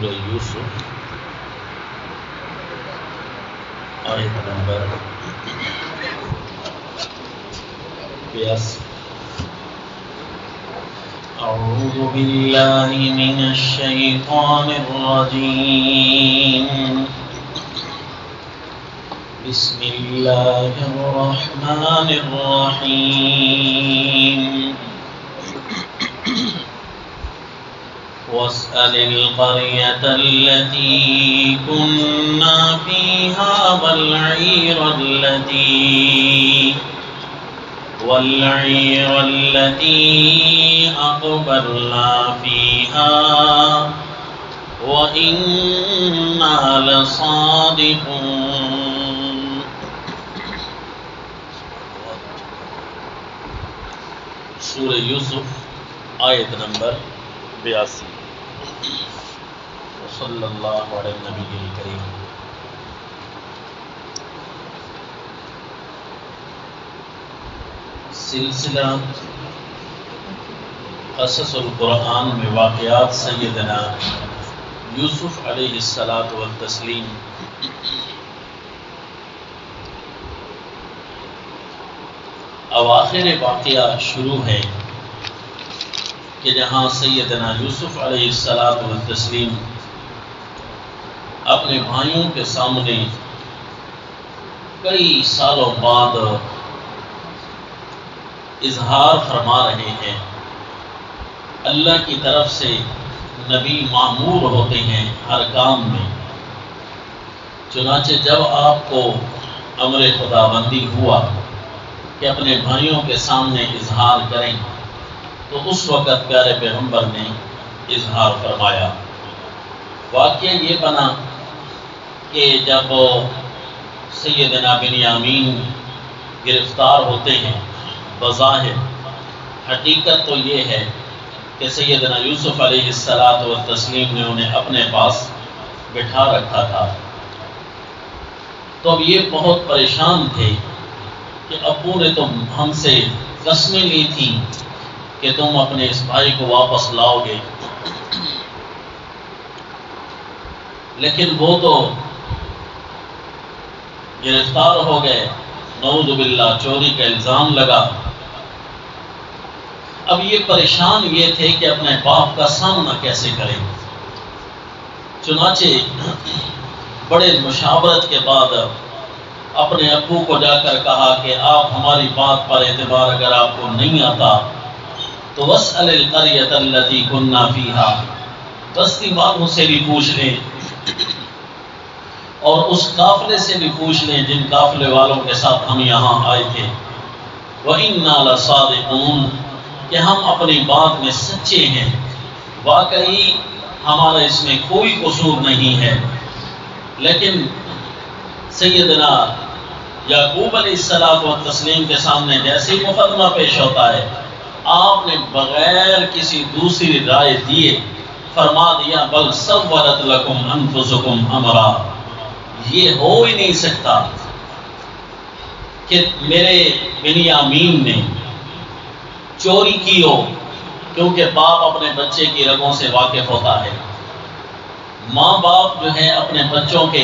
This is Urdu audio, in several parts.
سورہ یوسف آیت نمبر 82۔ اعوذ باللہ من الشیطان الرجیم، بسم اللہ الرحمن الرحیم۔ واسأل القرية التي كنا فيها والعير التي أقبلنا فيها وإنا لصادقون۔ سورہ یوسف آیت نمبر 82۔ صلی اللہ علیہ نبی کریم۔ سلسلہ قصص القرآن میں واقعات سیدنا یوسف علیہ الصلاۃ والتسلیم اواخر واقعہ شروع ہے کہ جہاں سیدنا یوسف علیہ الصلاۃ والتسلیم اپنے بھائیوں کے سامنے کئی سالوں بعد اظہار فرما رہے ہیں۔ اللہ کی طرف سے نبی مامور ہوتے ہیں ہر کام میں، چنانچہ جب آپ کو امر خداوندی ہوا کہ اپنے بھائیوں کے سامنے اظہار کریں تو اس وقت پیارے پیغمبر نے اظہار فرمایا۔ واقعہ یہ بنا کہ جب سیدنا بنیامین گرفتار ہوتے ہیں، بظاہر حقیقت تو یہ ہے کہ سیدنا یوسف علیہ الصلاۃ والتسلیم نے انہیں اپنے پاس بٹھا رکھا تھا، تو اب یہ بہت پریشان تھے کہ ابو نے تو ہم سے قسمیں لی تھی کہ تم اپنے اس بھائی کو واپس لاؤ گے، لیکن وہ تو گرفتار ہو گئے، نعوذ باللہ چوری کا الزام لگا۔ اب یہ پریشان یہ تھے کہ اپنے باپ کا سامنا کیسے کریں۔ چنانچہ بڑے مشاورت کے بعد اپنے ابو کو جا کر کہا کہ آپ ہماری بات پر اعتبار اگر آپ کو نہیں آتا تو واسأل القریۃ التی کنا فیہا، بستی والوں سے بھی پوچھ لیں اور اس قافلے سے بھی پوچھ لیں جن قافلے والوں کے ساتھ ہم یہاں آئے تھے، وَإِنَّا لَصَادِقُونَ، کہ ہم اپنی بات میں سچے ہیں، واقعی ہمارا اس میں کوئی قصور نہیں ہے۔ لیکن سیدنا یعقوب علیہ السلام والتسلیم کے سامنے جیسے مقدمہ پیش ہوتا ہے، آپ نے بغیر کسی دوسری رائے دیے فرما دیا بل سولت لکم انفسکم امرا، یہ ہو ہی نہیں سکتا کہ میرے بنیامین نے چوری کی ہو، کیونکہ باپ اپنے بچے کی رگوں سے واقف ہوتا ہے، ماں باپ جو ہے اپنے بچوں کے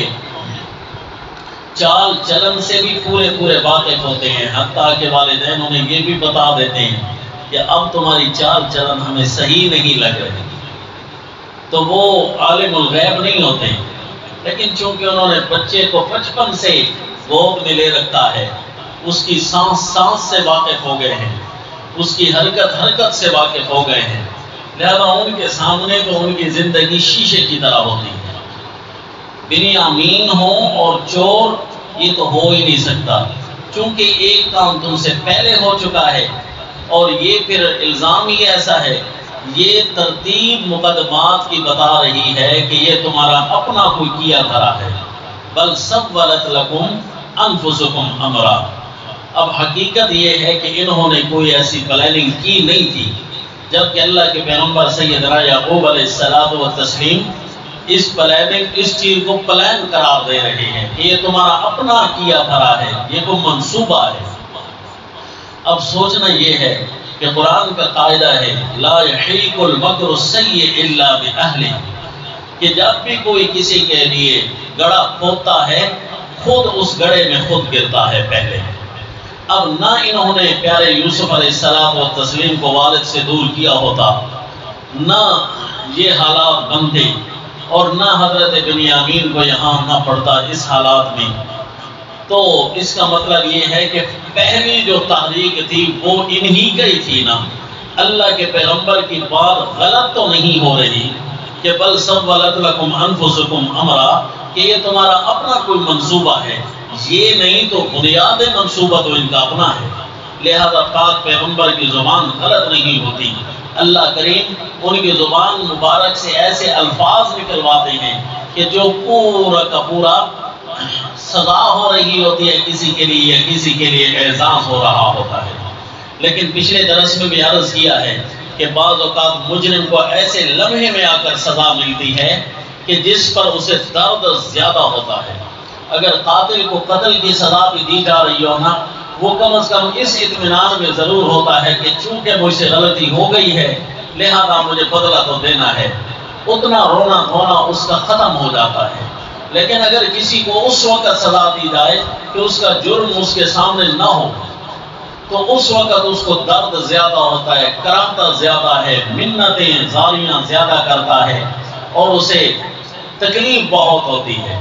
چال چلن سے بھی پورے واقف ہوتے ہیں، حتیٰ کہ والدین انہیں یہ بھی بتا دیتے ہیں کہ اب تمہاری چال چلن ہمیں صحیح نہیں لگ رہی، تو وہ عالم الغیب نہیں ہوتے، لیکن چونکہ انہوں نے بچے کو بچپن سے گود میں لے رکھا ہے، اس کی سانس سے واقف ہو گئے ہیں، اس کی حرکت سے واقف ہو گئے ہیں، لہذا ان کے سامنے تو ان کی زندگی شیشے کی طرح ہوتی ہے۔ بنیامین ہو اور چور یہ تو ہو ہی نہیں سکتا، چونکہ ایک کام تم سے پہلے ہو چکا ہے، اور یہ پھر الزام ہی ایسا ہے، یہ ترتیب مقدمات کی بتا رہی ہے کہ یہ تمہارا اپنا کوئی کیا دھرا ہے، بل سولت لکم انفسکم امرا۔ اب حقیقت یہ ہے کہ انہوں نے کوئی ایسی پلاننگ کی نہیں تھی، جبکہ اللہ کے پیغمبر سیدنا یعقوب علیہ السلام والتسلیم اس چیز کو پلان قرار دے رہے ہیں کہ یہ تمہارا اپنا کیا دھرا ہے، یہ کوئی منصوبہ ہے۔ اب سوچنا یہ ہے کہ قرآن کا قاعدہ ہے لا یحیق المکر السیء الا باہلہ، کہ جب بھی کوئی کسی کے لیے گڑھا کھودتا ہے خود اس گڑھے میں خود گرتا ہے پہلے۔ اب نہ انہوں نے پیارے یوسف علیہ السلام و تسلیم کو والد سے دور کیا ہوتا، نہ یہ حالات بنتے، اور نہ حضرت بنیامین کو یہاں نہ پڑتا اس حالات میں۔ تو اس کا مطلب یہ ہے کہ پہلی جو تحریک تھی وہ انہی کی تھی نا۔ اللہ کے پیغمبر کی بات غلط تو نہیں ہو رہی کہ بل سولت لکم انفسکم امرا، کہ یہ تمہارا اپنا کوئی منصوبہ ہے، یہ نہیں تو بنیاد منصوبہ تو ان کا اپنا ہے، لہذا پاک پیغمبر کی زبان غلط نہیں ہوتی۔ اللہ کریم ان کی زبان مبارک سے ایسے الفاظ نکلواتے ہیں کہ جو پورا کا پورا سزا ہو رہی ہوتی ہے کسی کے لیے یا کسی کے لیے اعزاز ہو رہا ہوتا ہے۔ لیکن پچھلے درس میں بھی عرض کیا ہے کہ بعض اوقات مجرم کو ایسے لمحے میں آ کر سزا ملتی ہے کہ جس پر اسے درد زیادہ ہوتا ہے۔ اگر قاتل کو قتل کی سزا بھی دی جا رہی ہو نا، وہ کم از کم اس اطمینان میں ضرور ہوتا ہے کہ چونکہ مجھ سے غلطی ہو گئی ہے لہذا مجھے بدلہ تو دینا ہے، اتنا رونا دھونا اس کا ختم ہو جاتا ہے۔ لیکن اگر کسی کو اس وقت سزا دی جائے کہ اس کا جرم اس کے سامنے نہ ہو تو اس وقت اس کو درد زیادہ ہوتا ہے، کراہتا زیادہ ہے، منتیں زاریاں زیادہ کرتا ہے اور اسے تکلیف بہت ہوتی ہے۔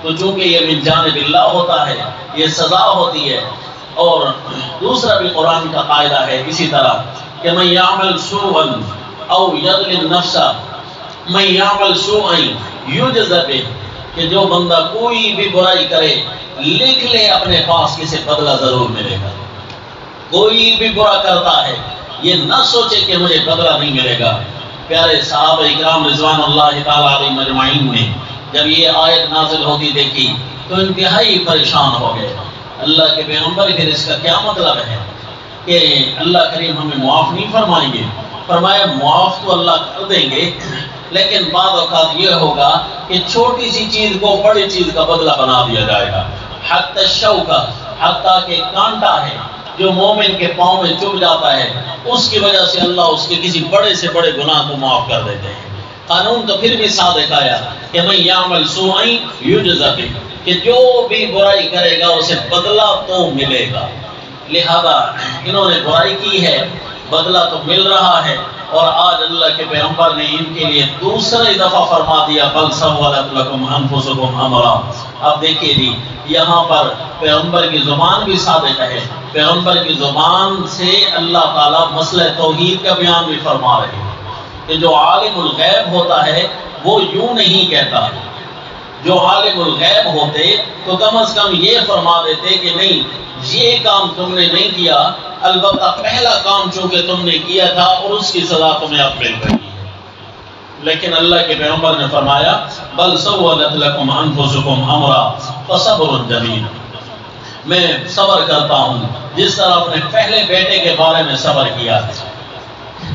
تو چونکہ یہ من جانب اللہ ہوتا ہے، یہ سزا ہوتی ہے۔ اور دوسرا بھی قرآن کا قاعدہ ہے اسی طرح کہ من یعمل سوءا او یظلم نفسا من یعمل سوءا یجز بہ، کہ جو بندہ کوئی بھی برائی کرے لکھ لے اپنے پاس کسی بدلہ ضرور ملے گا۔ کوئی بھی برا کرتا ہے یہ نہ سوچے کہ مجھے بدلہ نہیں ملے گا۔ پیارے صحابہ اکرام رضوان اللہ تعالی علیہم اجمعین نے جب یہ آیت نازل ہوتی دیکھی تو انتہائی پریشان ہو گئے۔ اللہ کے پیغمبر پھر اس کا کیا مطلب ہے کہ اللہ کریم ہمیں معاف نہیں فرمائیں گے؟ فرمایا معاف تو اللہ کر دیں گے، لیکن بعض اوقات یہ ہوگا کہ چھوٹی سی چیز کو بڑی چیز کا بدلہ بنا دیا جائے گا۔ حتی الشوکہ، حتیٰ کہ کانٹا ہے جو مومن کے پاؤں میں چبھ جاتا ہے، اس کی وجہ سے اللہ اس کے کسی بڑے سے بڑے گناہ کو معاف کر دیتے ہیں۔ قانون تو پھر بھی صادق آیا کہ من یعمل سوءا یجز بہ، کہ جو بھی برائی کرے گا اسے بدلہ تو ملے گا۔ لہذا انہوں نے برائی کی ہے، بدلہ تو مل رہا ہے، اور آج اللہ کے پیغمبر نے ان کے لیے دوسری دفعہ فرما دیا بل سولت لکم انفسکم امرا۔ اب دیکھیے جی یہاں پر پیغمبر کی زبان بھی صادق ہے، پیغمبر کی زبان سے اللہ تعالیٰ مسئلہ توحید کا بیان بھی فرما رہے ہیں کہ جو عالم الغیب ہوتا ہے وہ یوں نہیں کہتا۔ جو عالم الغیب ہوتے تو کم از کم یہ فرما دیتے کہ نہیں یہ کام تم نے نہیں کیا، البتہ پہلا کام چونکہ تم نے کیا تھا اور اس کی سزا تمہیں اب مل رہی ہے۔ لیکن اللہ کے پیغمبر نے فرمایا بل سولت لکم انفسکم امرا فصبر جمیل، میں صبر کرتا ہوں جس طرح اپنے پہلے بیٹے کے بارے میں صبر کیا۔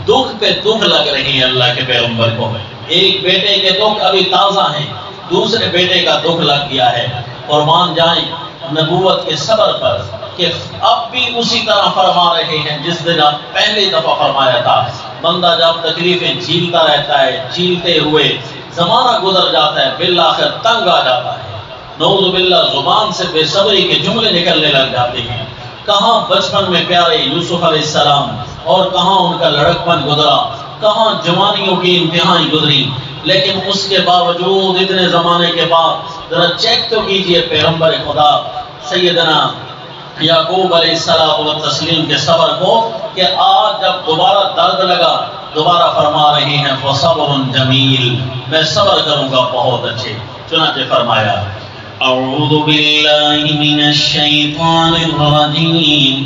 دکھ پہ دکھ لگ رہی ہے اللہ کے پیغمبر کو، ایک بیٹے کے دکھ ابھی تازہ ہیں، دوسرے بیٹے کا دکھ لگ گیا ہے۔ قربان جائیں نبوت کے صبر پر کہ اب بھی اسی طرح فرما رہے ہیں جس دن آپ پہلی دفعہ فرمایا تھا۔ بندہ جب تکلیفیں جھیلتا رہتا ہے، جھیلتے ہوئے زمانہ گزر جاتا ہے، بالآخر تنگ آ جاتا ہے، نعوذ باللہ زبان سے بے صبری کے جملے نکلنے لگ جاتے ہیں۔ کہاں بچپن میں پیارے یوسف علیہ السلام اور کہاں ان کا لڑکپن گزرا، کہاں جوانیوں کی انتہائی گزری، لیکن اس کے باوجود اتنے زمانے کے بعد ذرا چیک تو کیجئے پیغمبر خدا سیدنا یعقوب علیہ السلام و تسلیم کے صبر کو کہ آج جب دوبارہ درد لگا دوبارہ فرما رہے ہیں فصبر جمیل، میں صبر کروں گا بہت اچھے۔ چنانچہ فرمایا اعوذ باللہ من الشیطان الرجیم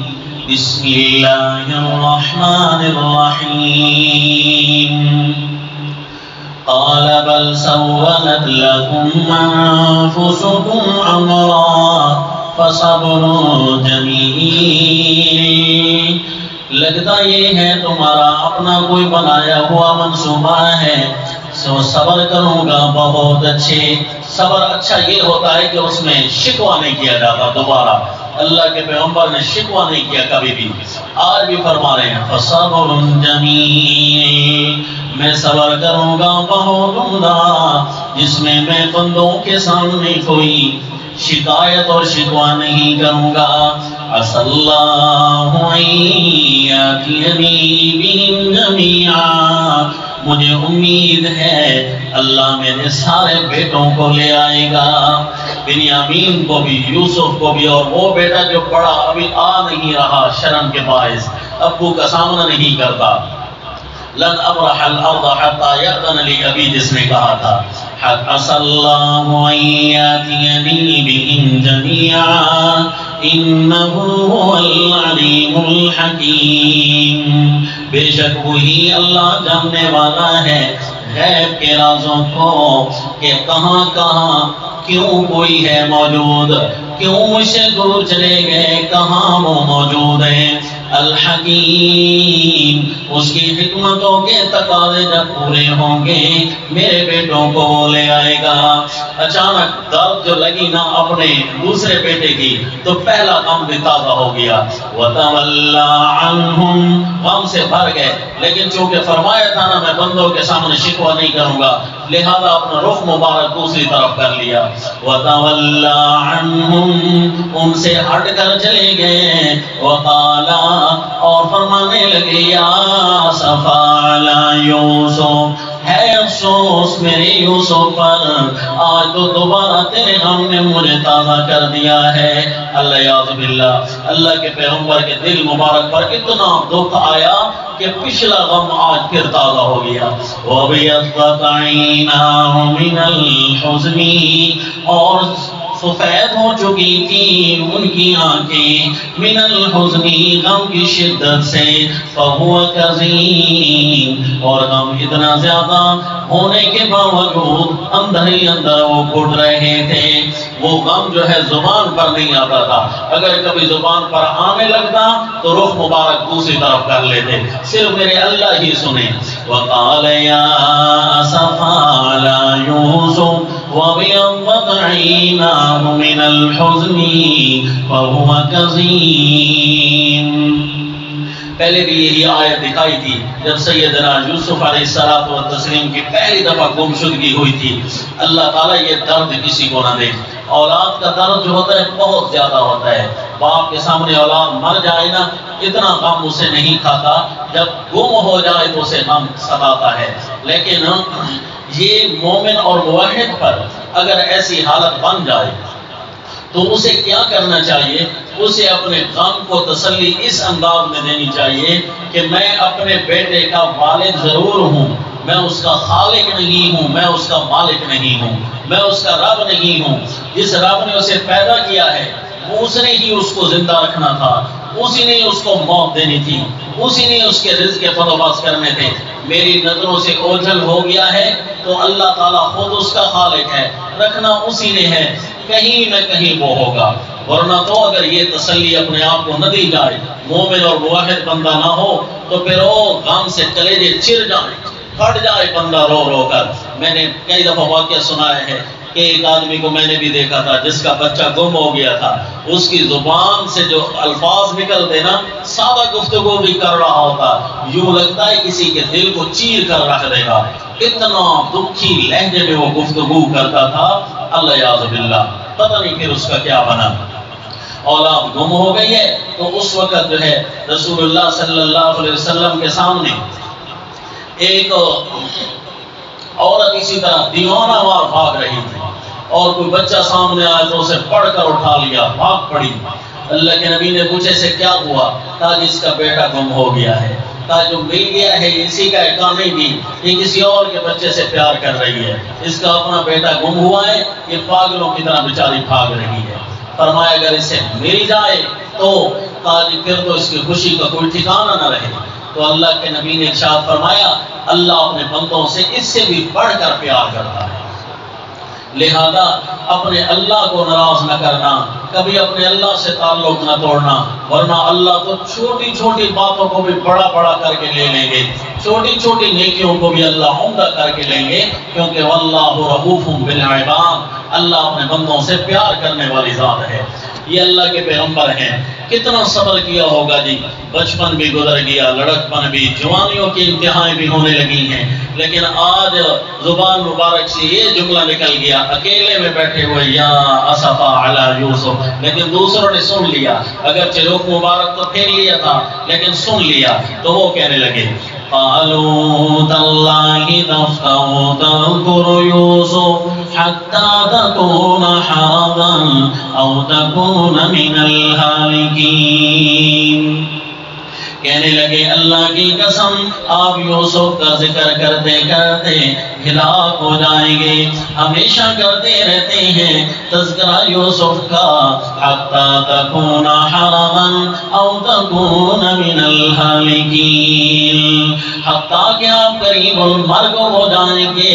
بسم اللہ الرحمن الرحیم قال بل سولت لكم أنفسكم أمرا فصبر جمیل، لگتا یہ ہے تمہارا اپنا کوئی بنایا ہوا منصوبہ ہے، سو صبر کروں گا بہت اچھے۔ صبر اچھا یہ ہوتا ہے کہ اس میں شکوہ نہیں کیا جاتا دوبارہ، اللہ کے پیغمبر نے شکوہ نہیں کیا کبھی بھی۔ آج بھی فرما رہے ہیں فصبر جمیل، میں صبر کروں گا بہت عمدہ جس میں میں بندوں کے سامنے کوئی شکایت اور شکوہ نہیں کروں گا. عسى الله أن يأتيني بهم جميعا. مجھے امید ہے اللہ میرے سارے بیٹوں کو لے آئے گا، بنیامین کو بھی، یوسف کو بھی، اور وہ بیٹا جو بڑا ابھی آ نہیں رہا شرم کے باعث ابو کا سامنا نہیں کرتا. لن ابرح الارض حتى يأذن لي ابی جس نے کہا تھا. عسى الله أن يأتيني بهم جميعا إنه هو العليم الحكيم. بے شک وہی اللہ جاننے والا ہے غیب کے رازوں کو کہ کہاں کہاں کیوں کوئی ہے موجود، کیوں مجھ سے دور چلے گئے، کہاں وہ موجود ہیں. الحکیم، اس کی حکمتوں کے تقاضے جب پورے ہوں گے میرے بیٹوں کو وہ لے آئے گا. اچانک درد جو لگی نا اپنے دوسرے بیٹے کی تو پہلا غم بھی تازہ ہو گیا. وَتَوَلَّى عَنْهُمْ، غم سے بھر گئے، لیکن چونکہ فرمایا تھا نا میں بندوں کے سامنے شکوہ نہیں کروں گا، لہذا اپنا رخ مبارک دوسری طرف کر لیا. وَتَوَلَّى عَنْهُمْ، ان سے ہٹ کر چلے گئے. وَقَالَا، اور فرمانے لگے یا اسفا علی یوسف، ہے افسوس میرے یوسف پر، آج تو دوبارہ تیرے غم نے مجھے تازہ کر دیا ہے. اللہ یعوذ باللہ، اللہ کے پیغمبر کے دل مبارک پر اتنا دکھ آیا کہ پچھلا غم آج پھر تازہ ہو گیا. وَبِيَضَّتْ عَيْنَاهُ مِنَ الْحُزْنِ، اور سفید ہو چکی تھی ان کی آنکھیں من الحزن، غم کی شدت سے. فَهُوَ كَظِيمٌ، اور غم اتنا زیادہ ہونے کے باوجود اندر ہی اندر وہ گھٹ رہے تھے. وہ غم جو ہے زبان پر نہیں آتا تھا، اگر کبھی زبان پر آنے لگتا تو رخ مبارک دوسری طرف کر لیتے، صرف میرے اللہ ہی سنے. وَقَالَ يَا أَسَفَا عَلَى يُوسُفَ وَابْيَضَّتْ عَيْنَاهُ مِنَ الْحُزْنِ فَهُوَ كَظِيمٌ. پہلے بھی یہی آیت دکھائی تھی جب سیدنا یوسف علیہ الصلوۃ والتسلیم کی پہلی دفعہ گمشدگی ہوئی تھی. اللہ تعالیٰ یہ درد کسی کو نہ دے. اولاد کا درد جو ہوتا ہے بہت زیادہ ہوتا ہے. باپ کے سامنے اولاد مر جائے نا اتنا غم اسے نہیں کھاتا، جب گم ہو جائے تو اسے غم ستاتا ہے. لیکن یہ مومن اور موحد پر اگر ایسی حالت بن جائے تو اسے کیا کرنا چاہیے؟ اسے اپنے غم کو تسلی اس انداز میں دینی چاہیے کہ میں اپنے بیٹے کا والد ضرور ہوں، میں اس کا خالق نہیں ہوں، میں اس کا مالک نہیں ہوں، میں اس کا رب نہیں ہوں. جس رب نے اسے پیدا کیا ہے اس نے ہی اس کو زندہ رکھنا تھا، اسی نے اس کو موت دینی تھی، اسی نے اس کے رزق کے بندوبست کرنے تھے. میری نظروں سے اوجھل ہو گیا ہے تو اللہ تعالیٰ خود اس کا خالق ہے، رکھنا اسی نے ہے، کہیں نہ کہیں وہ ہوگا. ورنہ تو اگر یہ تسلی اپنے آپ کو نہ دی جائے، مومن اور موحد بندہ نہ ہو تو پھر وہ غم سے کلیجے چر جائے، پھٹ جائے بندہ رو رو کر. میں نے کئی دفعہ واقعہ سنایا ہے کہ ایک آدمی کو میں نے بھی دیکھا تھا جس کا بچہ گم ہو گیا تھا. اس کی زبان سے جو الفاظ نکلتے نا، سادہ گفتگو بھی کر رہا ہوتا، یوں لگتا ہے کسی کے دل کو چیر کر رکھ دے گا. اتنا دکھی لہجے میں وہ گفتگو کرتا تھا. اللہ یعوذ باللہ، پتہ نہیں پھر اس کا کیا بنا. اولاد گم ہو گئی ہے تو اس وقت جو ہے رسول اللہ صلی اللہ علیہ وسلم کے سامنے ایک عورت اسی طرح دیوانہ وار بھاگ رہی تھی، اور کوئی بچہ سامنے آیا تو اسے پڑھ کر اٹھا لیا، بھاگ پڑی. اللہ کے نبی نے پوچھے سے کیا ہوا؟ کہا جس کا بیٹا گم ہو گیا ہے. کہا جو مل گیا ہے اسی کا ایک نہیں بھی، یہ کسی اور کے بچے سے پیار کر رہی ہے، اس کا اپنا بیٹا گم ہوا ہے، یہ پاگلوں کی طرح بیچاری بھاگ رہی ہے. فرمایا اگر اسے مل جائے تو کہا جی پھر تو اس کی خوشی کا کوئی ٹھکانہ نہ رہے. تو اللہ کے نبی نے ارشاد فرمایا اللہ اپنے بندوں سے اس سے بھی بڑھ کر پیار کرتا ہے. لہذا اپنے اللہ کو ناراض نہ کرنا، کبھی اپنے اللہ سے تعلق نہ توڑنا، ورنہ اللہ تو چھوٹی چھوٹی باتوں کو بھی بڑا بڑا کر کے لے لیں گے، چھوٹی چھوٹی نیکیوں کو بھی اللہ عمدہ کر کے لیں گے، کیونکہ واللہ رؤوف بالعباد، اللہ اپنے بندوں سے پیار کرنے والی ذات ہے. یہ اللہ کے پیغمبر ہیں. کتنا صبر کیا ہوگا جی، بچپن بھی گزر گیا، لڑکپن بھی، جوانیوں کی انتہائیں بھی ہونے لگی ہیں، لیکن آج زبان مبارک سے یہ جملہ نکل گیا اکیلے میں بیٹھے ہوئے، یا اسفا علی یوسف، لیکن دوسروں نے سن لیا، اگرچہ رخ مبارک تو پھیر لیا تھا لیکن سن لیا، تو وہ کہنے لگے قالوا تاللہ تفتأ تذکر یوسف حتی تکون حرضا او تکون من الہالکین، کہنے لگے اللہ کی قسم آپ یوسف کا ذکر کرتے کرتے ہلاک ہو جائیں گے، ہمیشہ کرتے رہتے ہیں تذکرہ یوسف کا، حتی تکون حرما او تکون من الہالکین، حتیٰ کہ آپ قریب المرگ ہو جائیں گے،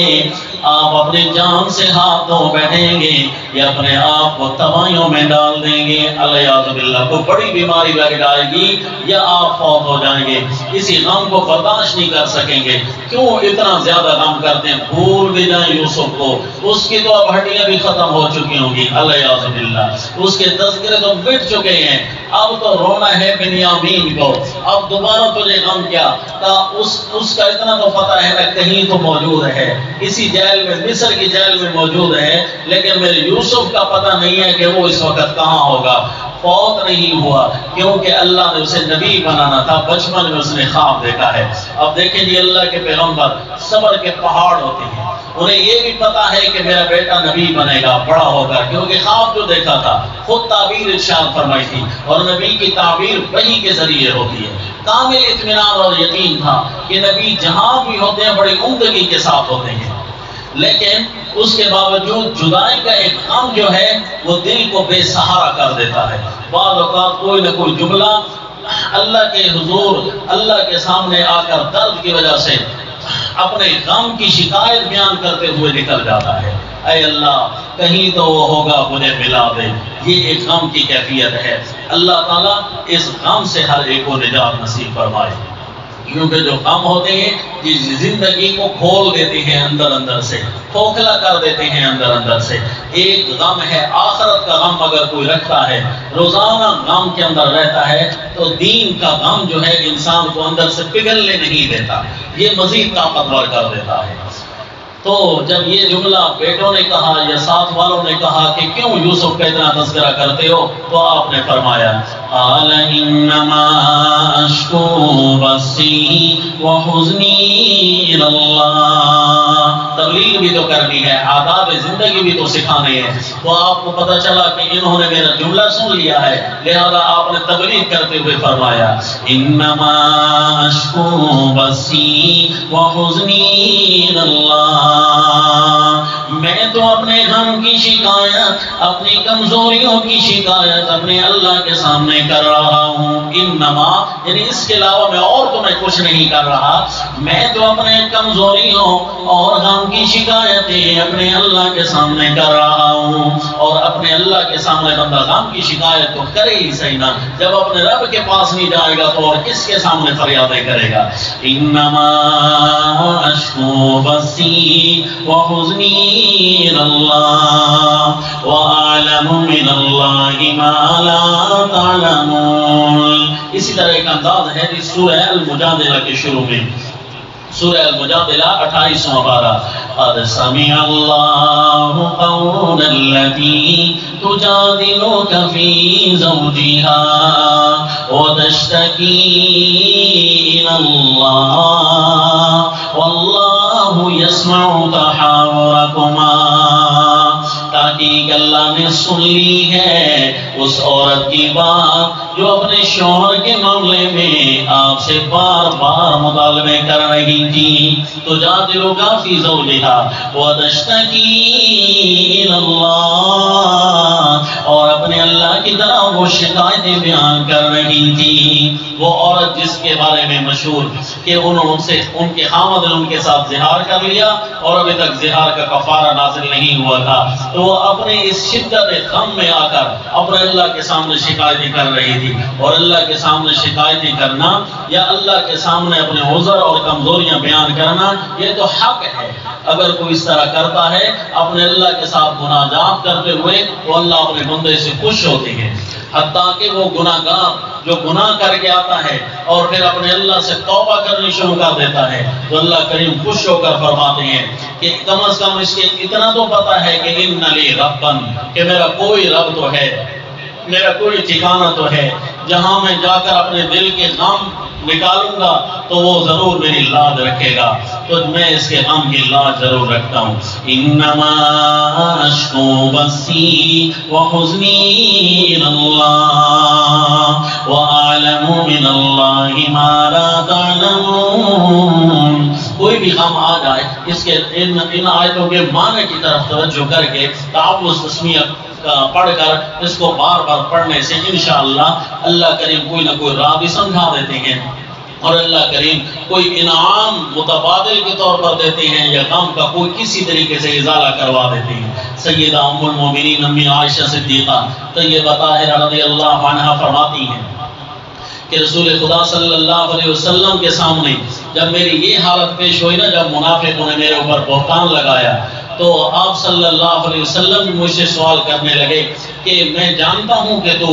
آپ اپنے جان سے ہاتھ دھو بیٹھیں گے یا اپنے آپ کو تباہیوں میں ڈال دیں گے، علیاذ باللہ کو بڑی بیماری لگ جائے گی یا آپ فوت ہو جائیں گے، اسی غم کو برداشت نہیں کر سکیں گے، کیوں اتنا زیادہ غم کرتے ہیں، بھول بھی جائیں یوسف کو، اس کی تو اب ہڈیاں بھی ختم ہو چکی ہوں گی، علیاذ باللہ اس کے تذکرے تو مٹ چکے ہیں، اب تو رونا ہے بنیامین کو، اب دوبارہ تجھے غم کیا تھا، اس کا اتنا تو پتہ ہے نا کہیں تو موجود ہے، اسی جیل میں، مصر کی جیل میں موجود ہے، لیکن میرے یوسف کا پتہ نہیں ہے کہ وہ اس وقت کہاں ہوگا، فوت نہیں ہوا، کیونکہ اللہ نے اسے نبی بنانا تھا، بچپن میں اس نے خواب دیکھا ہے۔ اب دیکھیں جی اللہ کے پیغمبر صبر کے پہاڑ ہوتے ہیں، انہیں یہ بھی پتا ہے کہ میرا بیٹا نبی بنے گا، بڑا ہوگا، کیونکہ خواب جو دیکھا تھا خود تعبیر ارشاد فرمائی تھی، اور نبی کی تعبیر وحی کے ذریعے ہوتی ہے، کامل اطمینان اور یقین تھا کہ نبی جہاں بھی ہوتے ہیں بڑی عمدگی کے ساتھ ہوتے ہیں، لیکن اس کے باوجود جدائی کا ایک غم جو ہے وہ دل کو بے سہارا کر دیتا ہے، بعض اوقات کوئی نہ کوئی جملہ اللہ کے حضور، اللہ کے سامنے آ کر درد کی وجہ سے اپنے غم کی شکایت بیان کرتے ہوئے نکل جاتا ہے، اے اللہ کہیں تو وہ ہوگا مجھے ملا دے، یہ ایک غم کی کیفیت ہے، اللہ تعالیٰ اس غم سے ہر ایک کو نجات نصیب فرمائے، کیونکہ جو غم ہوتے ہیں جس زندگی کو کھول دیتے ہیں اندر اندر سے، کھوکھلا کر دیتے ہیں اندر اندر سے، ایک غم ہے آخرت کا غم، اگر کوئی رکھتا ہے روزانہ غم کے اندر رہتا ہے تو دین کا غم جو ہے انسان کو اندر سے پگھلنے نہیں دیتا، یہ مزید طاقتور کر دیتا ہے۔ تو جب یہ جملہ بیٹوں نے کہا یا ساتھ والوں نے کہا کہ کیوں یوسف کا اتنا تذکرہ کرتے ہو، تو آپ نے فرمایا قال انما اشکو بثی وحزنی الی اللہ، تبلیغ بھی تو کرنی ہے، آداب زندگی بھی تو سکھانے ہیں، تو آپ کو پتہ چلا کہ انہوں نے میرا جملہ سن لیا ہے، لہذا آپ نے تبلیغ کرتے ہوئے فرمایا انما اشکو بثی وحزنی الی اللہ، میں تو اپنے غم کی شکایت، اپنی کمزوریوں کی شکایت اپنے اللہ کے سامنے کر رہا ہوں، انما یعنی اس کے علاوہ میں اور تو میں کچھ نہیں کر رہا، میں تو اپنے کمزوریوں اور غم کی شکایتیں اپنے اللہ کے سامنے کر رہا ہوں، اور اپنے اللہ کے سامنے بندہ غم کی شکایت تو کرے ہی صحیح نا، جب اپنے رب کے پاس نہیں جائے گا تو اور کس کے سامنے فریادیں کرے گا، انما اشکو بثی وحزنی الی اللہ واعلم من اللہ ما لا تعلمون، اسی طرح ایک انداز ہے جس سورہ المجادلہ کے شروع میں، سورہ المجادلہ 28واں پارہ، قد سمع اللہ قول التی تجادلک فی زوجها وتشتکی الی اللہ واللہ یسمع تحاورکما، تاکہ اللہ نے سن لی ہے اس عورت کی بات جو اپنے شوہر کے معاملے میں آپ سے بار بار مطالبے کر رہی تھی، تو جادلو کافی زوجہا وتشتکی الی اللہ، اور اپنے اللہ کی طرح وہ شکایتیں بیان کر رہی تھی، وہ عورت جس کے بارے میں مشہور کہ انہوں سے ان کے خامد نے ان کے ساتھ زہار کر لیا اور ابھی تک زہار کا کفارہ نازل نہیں ہوا تھا، تو وہ اپنے اس شدت غم میں آ کر اپنے اللہ کے سامنے شکایتیں کر رہی تھی، اور اللہ کے سامنے شکایتیں کرنا یا اللہ کے سامنے اپنے عذر اور کمزوریاں بیان کرنا یہ تو حق ہے، اگر کوئی اس طرح کرتا ہے اپنے اللہ کے ساتھ مناجات کرتے ہوئے تو اللہ اپنے بندے سے خوش ہوتے ہیں، حتیٰ کہ وہ گناہگار جو گناہ کر کے آتا ہے اور پھر اپنے اللہ سے توبہ کرنی شروع کر دیتا ہے تو اللہ کریم خوش ہو کر فرماتے ہیں کہ کم از کم اس کے اتنا تو پتا ہے کہ ان لی ربن، کہ میرا کوئی رب تو ہے، میرا کوئی ٹھکانہ تو ہے جہاں میں جا کر اپنے دل کے غم نکالوں گا تو وہ ضرور میری لاج رکھے گا، تو میں اس کے غم کی لاج ضرور رکھتا ہوں۔ انما اشکو بثی وحزنی الی اللہ واعلم من اللہ ما لا تعلمون۔ کوئی بھی غم آ جائے اس کے ان آیتوں کے معنی کی طرف توجہ کر کے تعوذ تسمیہ پڑھ کر اس کو بار بار پڑھنے سے انشاءاللہ اللہ کریم کوئی نہ کوئی راہ بھی سمجھا دیتے ہیں اور اللہ کریم کوئی انعام متبادل کے طور پر دیتے ہیں یا غم کا کوئی کسی طریقے سے ازالہ کروا دیتے ہیں۔ سیدہ ام المومنین امی عائشہ صدیقہ طیبہ طاہرہ رضی اللہ عنہا فرماتی ہیں کہ رسول خدا صلی اللہ علیہ وسلم کے سامنے جب میری یہ حالت پیش ہوئی نا، جب منافقوں نے میرے اوپر بہتان لگایا تو آپ صلی اللہ علیہ وسلم بھی مجھ سے سوال کرنے لگے کہ میں جانتا ہوں کہ تو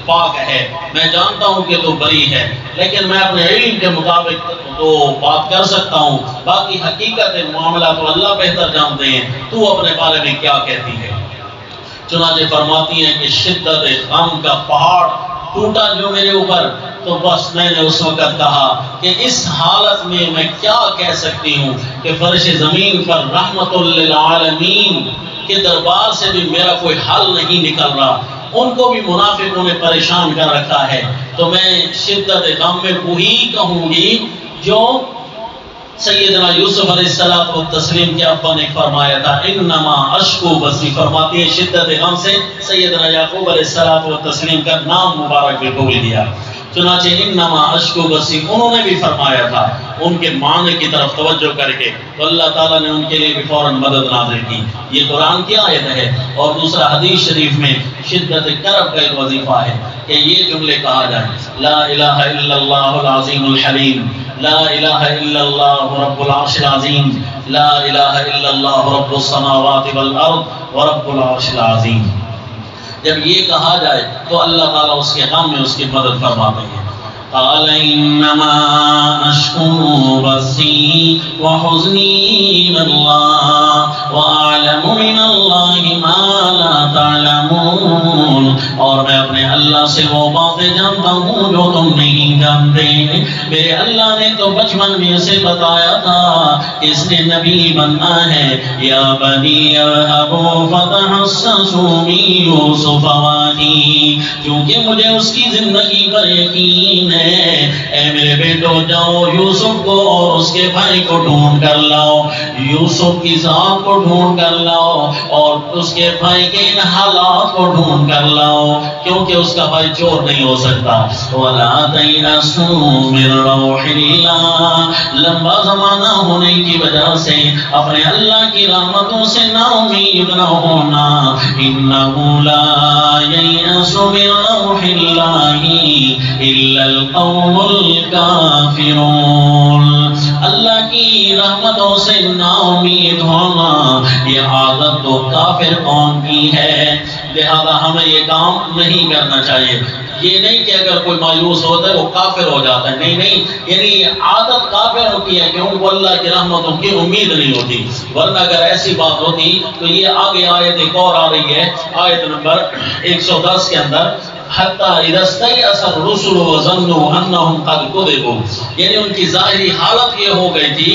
پاک ہے، میں جانتا ہوں کہ تو بری ہے، لیکن میں اپنے علم کے مطابق تو بات کر سکتا ہوں، باقی حقیقت معاملہ تو اللہ بہتر جانتے ہیں، تو اپنے بارے میں کیا کہتی ہے؟ چنانچہ فرماتی ہیں کہ شدت غم کا پہاڑ ٹوٹا جو میرے اوپر، تو بس میں نے اس وقت کہا کہ اس حالت میں میں کیا کہہ سکتی ہوں کہ فرش زمین پر رحمت للعالمین کے دربار سے بھی میرا کوئی حل نہیں نکل رہا، ان کو بھی منافقوں نے پریشان کر رکھا ہے، تو میں شدت غم میں وہی کہوں گی جو سیدنا یوسف علیہ السلام و تسلیم کے ابا نے فرمایا تھا، انما اشکو بثی، فرماتی ہے شدت غم سے سیدنا یعقوب علیہ السلام و تسلیم کا نام مبارک بھی بول دیا۔ چنانچہ انما اشکو بثی انہوں نے بھی فرمایا تھا، ان کے معنی کی طرف توجہ کر کے تو اللہ تعالیٰ نے ان کے لیے بھی فوراً مدد نازل کی۔ یہ قرآن کی آیت ہے اور دوسرا حدیث شریف میں شدت کرب کا ایک وظیفہ ہے کہ یہ جملے کہا جائیں، لا الہ الا اللہ العظیم الحلیم، لا الہ الا اللہ رب العرش العظیم، لا الہ الا اللہ رب السماوات والارض ورب العرش العظیم۔ جب یہ کہا جائے تو اللہ تعالیٰ اس کے غم میں اس کی مدد فرماتے ہیں۔ قال انما اشکو بثی وحزنی من اللہ واعلم من اللہ ما لا تعلمون، اور میں اپنے اللہ سے وہ باتیں جانتا ہوں جو تم نہیں جانتے۔ میرے اللہ نے تو بچپن میں سے بتایا تھا کہ اس نے نبی بننا ہے، یا بنی اذهبوا فتحسسوا من یوسف واخیہ، کیونکہ مجھے اس کی زندگی پر یقین ہے، اے میرے بیٹو جاؤ یوسف کو اور اس کے بھائی کو ڈھونڈ کر لاؤ، یوسف کی ذات کو ڈھونڈ کر لاؤ اور اس کے بھائی کے ان حالات کو ڈھونڈ کر لاؤ، کیونکہ اس کا بھائی چور نہیں ہو سکتا۔ وَلَا تَيْأَسُوا مِن رَوْحِ اللَّهِ، لمبا زمانہ ہونے کی وجہ سے اپنے اللہ کی رحمتوں سے نا امید نہ ہونا، إِنَّهُ لَا يَيْأَسُ مِن رَوْحِ اللَّهِ إِلَّا الْقَوْمُ الْكَافِرُونَ۔ اللہ کی رحمتوں سے نا امید ہونا یہ عادت تو کافر قوم کی ہے، لہذا ہمیں یہ کام نہیں کرنا چاہیے۔ یہ نہیں کہ اگر کوئی مایوس ہوتا ہے وہ کافر ہو جاتا ہے، نہیں نہیں، یعنی عادت کافر ہوتی ہے کہ ان کو اللہ کی رحمتوں کی امید نہیں ہوتی، ورنہ اگر ایسی بات ہوتی تو یہ آگے آیت ایک اور آ رہی ہے، آیت نمبر 110 کے اندر، حتی اذا استیأس الرسل وظنوا انہم قد کذبوا، یعنی ان کی ظاہری حالت یہ ہو گئی تھی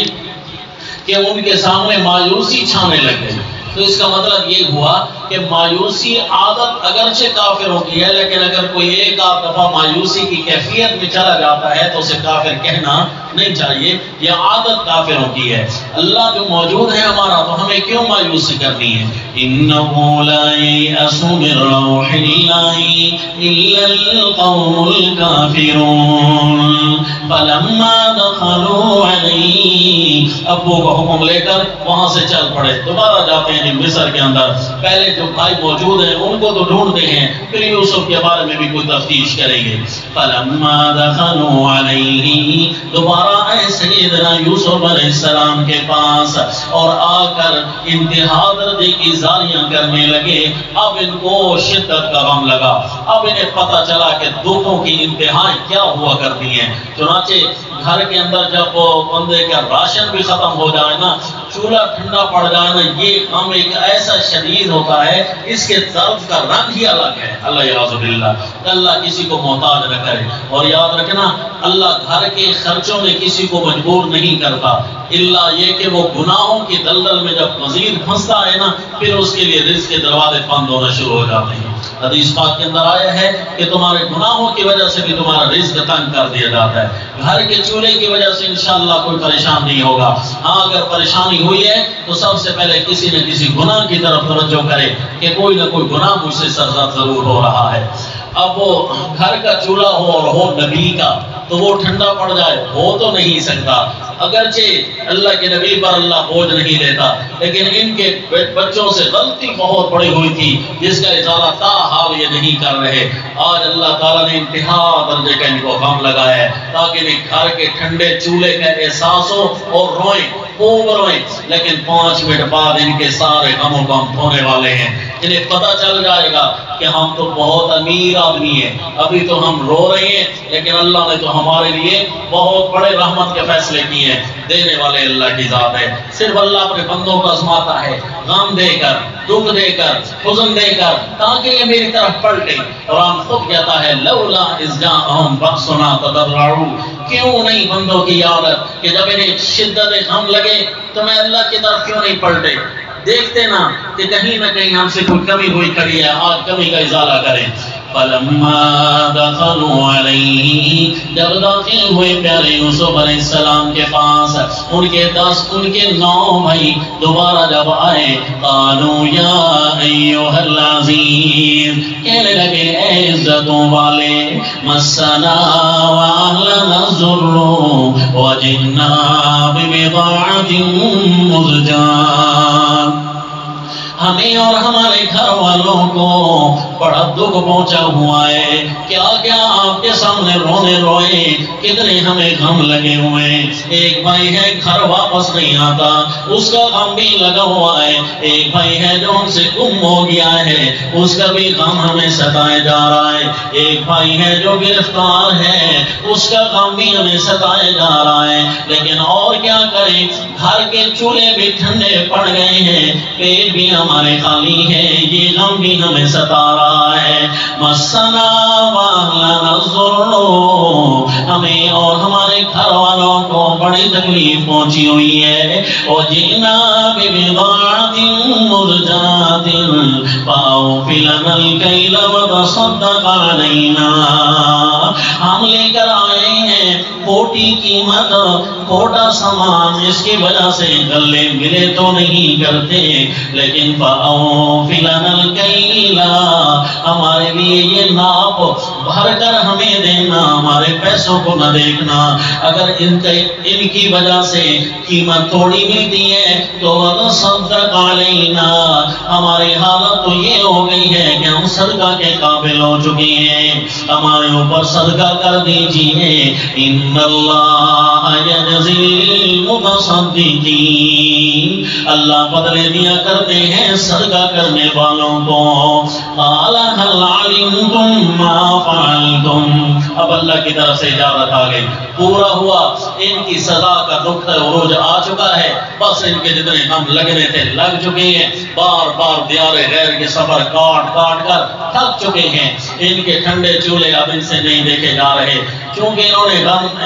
کہ ان کے سامنے مایوسی چھانے لگ گئی۔ تو اس کا مطلب یہ ہوا کہ مایوسی عادت اگرچہ کافروں کی ہے، لیکن اگر کوئی ایک آدھ دفعہ مایوسی کی کیفیت میں چلا جاتا ہے تو اسے کافر کہنا نہیں چاہیے، یہ عادت کافروں کی ہے۔ اللہ جو موجود ہے ہمارا تو ہمیں کیوں مایوسی کرنی ہے؟ إِنَّهُ لَا يَيْأَسُ مِن رَوْحِ اللَّهِ إِلَّا الْقَوْمُ الْكَافِرُونَ فَلَمَّا دَخَلُوا عَلَيْهِ، ابو کا حکم لے کر وہاں سے چل پڑے، دوبارہ جاتے ہیں مصر کے اندر، پہلے جو بھائی موجود ہیں ان کو تو ڈھونڈتے ہیں، پھر یوسف کے بارے میں بھی کوئی تفتیش کریں گے۔ فلما دخلوا علیہ، دوبارہ آئے سیدنا یوسف علیہ السلام کے پاس اور آ کر انتہا درجے کی زاریاں کرنے لگے۔ اب ان کو شدت کا غم لگا، اب انہیں پتہ چلا کہ دکھوں کی انتہائیں کیا ہوا کرتی ہیں۔ چنانچہ گھر کے اندر جب بندے کا راشن بھی ختم ہو جائے نا، چولہا ٹھنڈا پڑ جائے نا، یہ غم ایک ایسا شدید ہوتا ہے، اس کے درد کا رنگ ہی الگ ہے۔ اللہ یعوذ باللہ، اللہ کسی کو محتاج نہ کرے۔ اور یاد رکھنا، اللہ گھر کے خرچوں میں کسی کو مجبور نہیں کرتا، الا یہ کہ وہ گناہوں کی دلدل میں جب مزید پھنستا ہے نا، پھر اس کے لیے رزق کے دروازے بند ہونا شروع ہو جاتے ہیں۔ حدیث پاک کے اندر آیا ہے کہ تمہارے گناہوں کی وجہ سے بھی تمہارا رزق تنگ کر دیا جاتا ہے۔ گھر کے چولہے کی وجہ سے انشاءاللہ کوئی پریشان نہیں ہوگا، ہاں اگر پریشانی ہوئی ہے تو سب سے پہلے کسی نہ کسی گناہ کی طرف توجہ کرے کہ کوئی نہ کوئی گناہ مجھ سے سرزد ضرور ہو رہا ہے۔ اب وہ گھر کا چولہا ہو اور ہو نبی کا تو وہ ٹھنڈا پڑ جائے، ہو تو نہیں سکتا، اگرچہ اللہ کے نبی پر اللہ بوجھ نہیں دیتا، لیکن ان کے بچوں سے غلطی بہت بڑی ہوئی تھی جس کا اظہار تاحال یہ نہیں کر رہے۔ آج اللہ تعالیٰ نے انتہا درجے کا ان کو غم لگایا ہے تاکہ انہیں گھر کے ٹھنڈے چولہے کا احساس ہو اور روئیں، خوب روئیں، لیکن 5 منٹ بعد ان کے سارے غموں کو ہم دھونے والے ہیں۔ انہیں پتہ چل جائے گا کہ ہم تو بہت امیر آدمی ہیں، ابھی تو ہم رو رہے ہیں، لیکن اللہ نے تو ہمارے لیے بہت بڑے رحمت کے فیصلے کیے ہیں۔ دینے والے اللہ کی ذات ہے، صرف اللہ اپنے بندوں کو آزماتا ہے، غم دے کر، دکھ دے کر، حزن دے کر، تاکہ یہ میری طرف پلٹے۔ قرآن خود کہتا ہے لولا اذ جاءہم بأسنا تضرعوا، کیوں نہیں بندوں کی عادت کہ جب انہیں شدت غم لگے تو میں اللہ کی طرف کیوں نہیں پلٹے؟ دیکھتے نا کہ کہیں نہ کہیں ہم سے کوئی کمی ہوئی کھڑی ہے، آج کمی کا ازالہ کریں۔ فلما دخلوا علیہ، جب داخل ہوئے پیارے یوسف علیہ السلام کے پاس، ان کے 9 بھائی دوبارہ جب آئے، قالوا یا ایھا العزیز، کہنے لگے اے عزتوں والے، مسنا واہلنا الضر وجئنا ببضاعۃ مزجاۃ، ہمیں اور ہمارے گھر والوں کو بڑا دکھ پہنچا ہوا ہے، کیا کیا آپ کے سامنے رونے روئے، کتنے ہمیں غم لگے ہوئے۔ ایک بھائی ہے گھر واپس نہیں آتا، اس کا غم بھی لگا ہوا ہے، ایک بھائی ہے جو ہم سے گم ہو گیا ہے، اس کا بھی غم ہمیں ستائے جا رہا ہے، ایک بھائی ہے جو گرفتار ہے، اس کا غم بھی ہمیں ستائے جا رہا ہے، لیکن اور کیا کریں، گھر کے چولہے بھی ٹھنڈے پڑ گئے ہیں، پیٹ بھی ہمارے خالی ہے، یہ غم بھی ہمیں ستا رہا ہے۔ مسنا واہلنا الضر، ہمیں اور ہمارے گھر والوں کو بڑی تکلیف پہنچی ہوئی ہے۔ وجئنا ببضاعۃ مزجاۃ فأوف لنا الکیل وتصدق علینا، ہم لے کر آئے ہیں کھوٹی قیمت، کھوٹا سامان، اس کی وجہ سے گلے ملے تو نہیں کرتے، لیکن فأوف لنا الکیل، ہمارے لیے یہ ناپ بھر کر ہمیں دینا، ہمارے پیسوں کو نہ دیکھنا، اگر ان کی وجہ سے قیمت تھوڑی ملتی ہے تو وتصدق علینا، ہماری حالت تو یہ ہو گئی ہے کہ ہم صدقہ کے قابل ہو چکے ہیں، ہمارے اوپر صدقہ کر دیجیے۔ ان اللہ یجزی المتصدقین، اللہ بدلے دیا کرتے ہیں صدقہ کرنے والوں کو۔ قال هل علمتم ما فعلتم، اب اللہ کی طرف سے اجازت آ گئی، پورا ہوا، ان کی سزا کا نقطہ عروج آ چکا ہے، بس ان کے جتنے غم لگنے تھے لگ چکے ہیں، بار بار دیار غیر کے سفر کاٹ کاٹ کر تھک چکے ہیں، ان کے ٹھنڈے چولہے اب ان سے نہیں دیکھے جا رہے، کیونکہ انہوں نے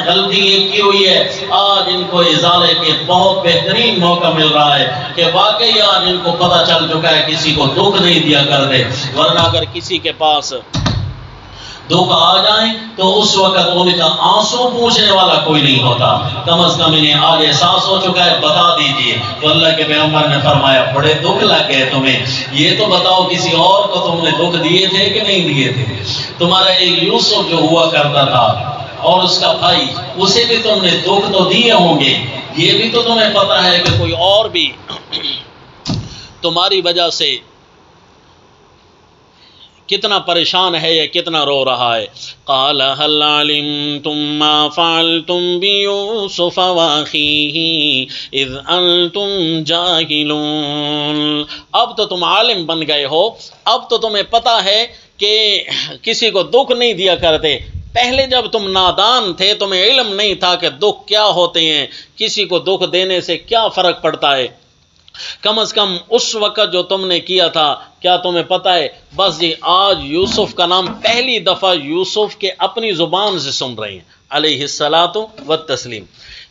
غلطی کی ہوئی ہے۔ آج ان کو ازالے کے بہت بہترین موقع مل رہا ہے کہ واقعی آج ان کو پتہ چل چکا ہے کسی کو دکھ نہیں دیا کرتے، ورنہ اگر کسی کے پاس دکھ آ جائیں تو اس وقت ان کا آنسو پوچھنے والا کوئی نہیں ہوتا، کم از کم انہیں آج احساس ہو چکا ہے، بتا دیجئے۔ تو اللہ کے پیغمبر نے فرمایا بڑے دکھ لگ گئے تمہیں، یہ تو بتاؤ کسی اور کو تم نے دکھ دیے تھے کہ نہیں دیے تھے؟ تمہارا ایک یوسف جو ہوا کرتا تھا اور اس کا بھائی، اسے بھی تم نے دکھ تو دیے ہوں گے، یہ بھی تو تمہیں پتا ہے کہ کوئی اور بھی تمہاری وجہ سے کتنا پریشان ہے یہ، کتنا رو رہا ہے۔ قال هل علمتم ما فعلتم بيوسف واخيه اذ انتم جاهلون۔ اب تو تم عالم بن گئے ہو، اب تو تمہیں پتہ ہے کہ کسی کو دکھ نہیں دیا کرتے۔ پہلے جب تم نادان تھے، تمہیں علم نہیں تھا کہ دکھ کیا ہوتے ہیں، کسی کو دکھ دینے سے کیا فرق پڑتا ہے۔ کم از کم اس وقت جو تم نے کیا تھا، کیا تمہیں پتہ ہے؟ بس جی آج یوسف کا نام پہلی دفعہ یوسف کے اپنی زبان سے سن رہے ہیں علیہ الصلاۃ والتسلیم۔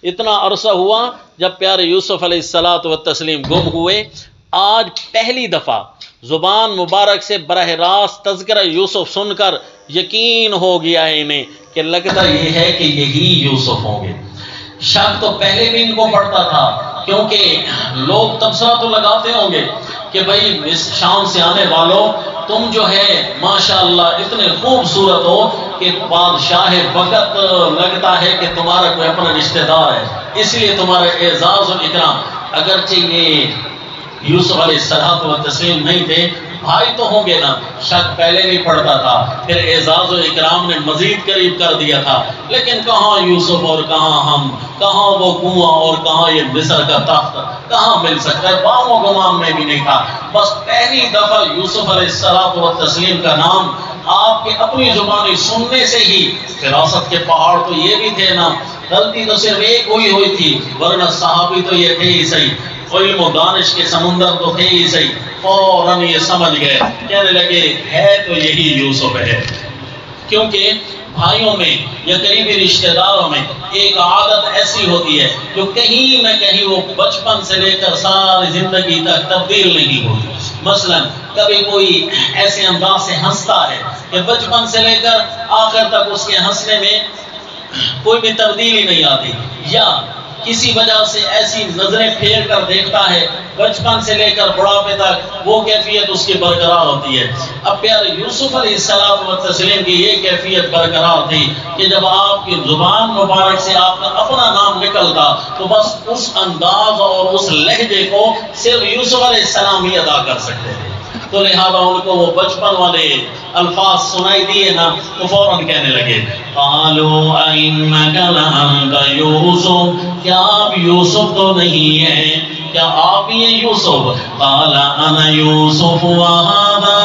اتنا عرصہ ہوا جب پیارے یوسف علیہ الصلاۃ والتسلیم گم ہوئے، آج پہلی دفعہ زبان مبارک سے براہ راست تذکرہ یوسف سن کر یقین ہو گیا ہے انہیں کہ لگتا یہ ہے کہ یہی یوسف ہوں گے۔ شک تو پہلے بھی ان کو پڑتا تھا، کیونکہ لوگ تبصرہ تو لگاتے ہوں گے کہ بھائی شام سے آنے والوں، تم جو ہے ماشاءاللہ اتنے خوبصورت ہو کہ بادشاہ وقت لگتا ہے کہ تمہارا کوئی اپنا رشتہ دار ہے، اس لیے تمہارا اعزاز و اکرام۔ اگرچہ یہ یوسف علیہ الصلوۃ والتسلیم نہیں تھے، بھائی تو ہوں گے نا، شک پہلے نہیں پڑتا تھا، پھر اعزاز و اکرام نے مزید قریب کر دیا تھا۔ لیکن کہاں یوسف اور کہاں ہم، کہاں وہ کنواں اور کہاں یہ مصر کا تخت، کہاں مل سکتا ہے؟ باؤں و گمان میں بھی نہیں تھا۔ بس پہلی دفعہ یوسف علیہ الصلوۃ والتسلیم کا نام آپ کے اپنی زبانی سننے سے ہی، فراست کے پہاڑ تو یہ بھی تھے نا، غلطی تو صرف ایک ہوئی تھی، ورنہ صحابی تو یہ تھے ہی صحیح، علم و دانش کے سمندر تو تھے ہی صحیح۔ فوراً یہ سمجھ گئے، کہنے لگے ہے تو یہی یوسف ہے۔ کیونکہ بھائیوں میں یا قریبی رشتہ داروں میں ایک عادت ایسی ہوتی ہے جو کہیں نہ کہیں وہ بچپن سے لے کر ساری زندگی تک تبدیل نہیں ہوتی۔ مثلا کبھی کوئی ایسے انداز سے ہنستا ہے کہ بچپن سے لے کر آخر تک اس کے ہنسنے میں کوئی بھی تبدیلی نہیں آتی، یا کسی وجہ سے ایسی نظریں پھیر کر دیکھتا ہے بچپن سے لے کر بڑھاپے تک وہ کیفیت اس کی برقرار ہوتی ہے۔ اب پیارے یوسف علیہ السلام والتسلیم کی یہ کیفیت برقرار تھی کہ جب آپ کی زبان مبارک سے آپ کا اپنا نام نکلتا تو بس اس انداز اور اس لہجے کو صرف یوسف علیہ السلام ہی ادا کر سکتے تھے۔ تو لہذا ان کو وہ بچپن والے الفاظ سنائی دیے نا تو فوراً کہنے لگے قالوا أئنك لأنت یوسف، کیا آپ یوسف تو نہیں ہے، کیا آپ ہی ہیں یوسف؟ قال انا یوسف وهذا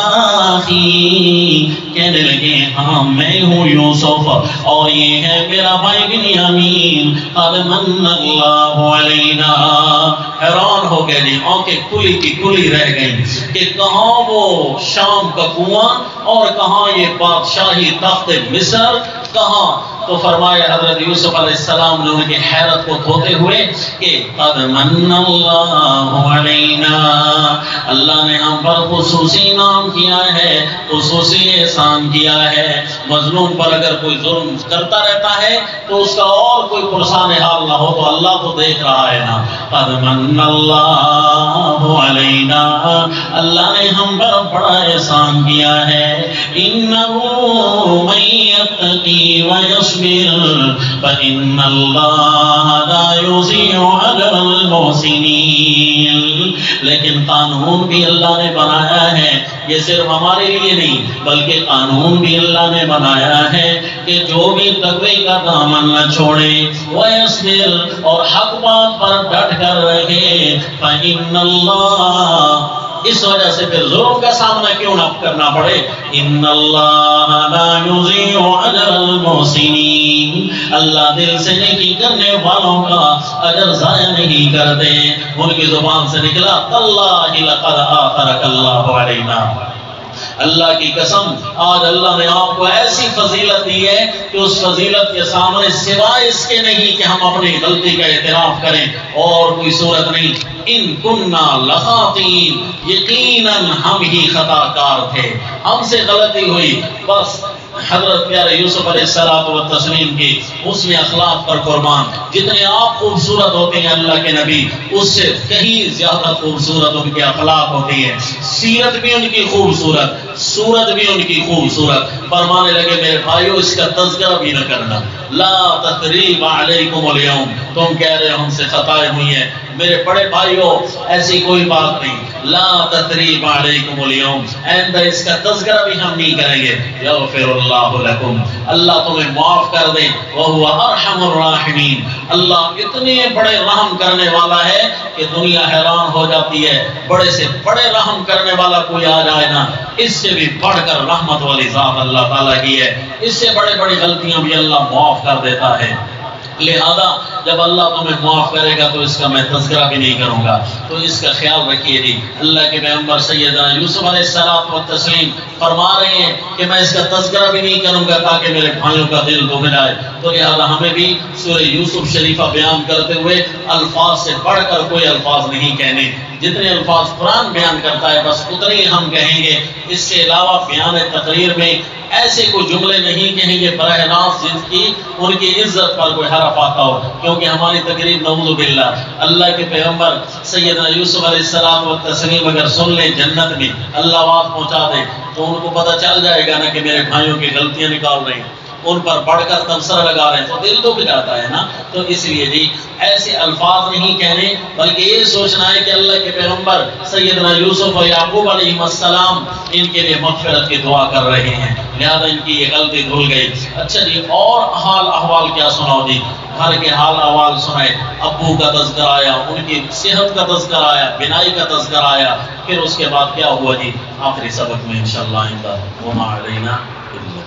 اخی، کہنے لگے ہاں میں ہوں یوسف اور یہ ہے میرا بھائی بنیامین۔ قد من اللہ علینا، حیران ہو گئے جی، آنکھیں کھلی کی کھلی رہ گئیں کہ کہاں وہ شام کا کنواں اور کہاں یہ بادشاہی تخت مصر، کہاں؟ تو فرمایا حضرت یوسف علیہ السلام نے ان کی حیرت کو دھوتے ہوئے کہ قد من اللہ علینا، اللہ نے ہم پر خصوصی انعام کیا ہے، خصوصی احسان کیا ہے۔ مظلوم پر اگر کوئی ظلم کرتا رہتا ہے تو اس کا اور کوئی پرسان حال نہ ہو تو اللہ تو دیکھ رہا ہے نا۔ قد من اللہ علینا، اللہ نے ہم پر بڑا احسان کیا ہے۔ انہ من یتقی ویصبر فإن اللہ لا یضیع اجر المحسنین، لیکن قانون بھی اللہ نے بنایا ہے، یہ صرف ہمارے لیے نہیں بلکہ قانون بھی اللہ نے بنایا ہے کہ جو بھی تقوی کا دامن نہ چھوڑے، ویصبر اور حق بات پر ڈٹ کر رہے، فإن اللہ، اس وجہ سے پھر ظلم کا سامنا کیوں نہ کرنا پڑے، ان اللہ لا یضیع اجر المحسنین، اللہ دل سے نیکی کرنے والوں کا اجر ضائع نہیں کرتے۔ ان کی زبان سے نکلا تاللہ لقد آثرک اللہ علینا، اللہ کی قسم آج اللہ نے آپ کو ایسی فضیلت دی ہے کہ اس فضیلت کے سامنے سوائے اس کے نہیں کہ ہم اپنی غلطی کا اعتراف کریں اور کوئی صورت نہیں۔ ان کننا لخاطئین، یقیناً ہم ہی خطا کار تھے، ہم سے غلطی ہوئی۔ بس حضرت پیارے یوسف علیہ الصلوۃ والتسلیم کی حسن اخلاق پر قربان، جتنے آپ خوبصورت ہوتے ہیں اللہ کے نبی، اس سے کہیں زیادہ خوبصورت ان کے اخلاق ہوتی ہیں، سیرت بھی ان کی خوبصورت، صورت بھی ان کی خوبصورت۔ فرمانے لگے میرے بھائیو اس کا تذکرہ بھی نہ کرنا، لا تثریب علیکم اليوم، تم کہہ رہے ہم سے خطائیں ہوئی ہیں، میرے بڑے بھائیوں ایسی کوئی بات نہیں، لا تثریب علیکم اليوم، آئندہ اس کا تذکرہ بھی ہم نہیں کریں گے، یغفر اللہ لکم، اللہ تمہیں معاف کر دے، وہو ارحم الراحمین، اللہ اتنے بڑے رحم کرنے والا ہے کہ دنیا حیران ہو جاتی ہے، بڑے سے بڑے رحم کرنے والا کوئی آ جائے نا، اس سے بھی بڑھ کر رحمت والی ذات اللہ تعالیٰ کی ہے، اس سے بڑے بڑی غلطیاں بھی اللہ معاف کر دیتا ہے۔ لہذا جب اللہ تمہیں معاف کرے گا تو اس کا میں تذکرہ بھی نہیں کروں گا، تو اس کا خیال رکھیے جی۔ اللہ کے پیغمبر سیدنا یوسف علیہ السلام و تسلیم فرما رہے ہیں کہ میں اس کا تذکرہ بھی نہیں کروں گا تاکہ میرے بھائیوں کا دل دکھ جائے، تو لہذا ہمیں بھی سورہ یوسف شریفہ بیان کرتے ہوئے الفاظ سے بڑھ کر کوئی الفاظ نہیں کہنے، جتنے الفاظ قرآن بیان کرتا ہے بس اتنے ہی ہم کہیں گے، اس سے علاوہ بیان تقریر میں ایسے کوئی جملے نہیں کہیں گے براہ راست جن کی ان کی عزت پر کوئی حرف آتا ہو، کیونکہ ہماری تقریر نعوذ باللہ اللہ کے پیغمبر سیدنا یوسف علیہ السلام و تسلیم اگر سن لیں جنت میں، اللہ بات پہنچا دے تو ان کو پتہ چل جائے گا نا کہ میرے بھائیوں کی غلطیاں نکال رہے ہیں، ان پر بڑھ کر تبصرہ لگا رہے ہیں، تو دل دکھ جاتا ہے نا۔ تو اس لیے جی ایسے الفاظ نہیں کہنے، بلکہ یہ سوچنا ہے کہ اللہ کے پیغمبر سیدنا یوسف و یعقوب علیہ السلام ان کے لیے مغفرت کی دعا کر رہے ہیں، لہذا ان کی یہ غلطی دھل گئی۔ اچھا جی اور حال احوال کیا سناؤ جی، گھر کے حال احوال سنائے، ابو کا تذکرہ آیا، ان کی صحت کا تذکرہ آیا، بینائی کا تذکرہ آیا، پھر اس کے بعد کیا ہوا جی آخری سبق میں انشاءاللہ وما علینا الا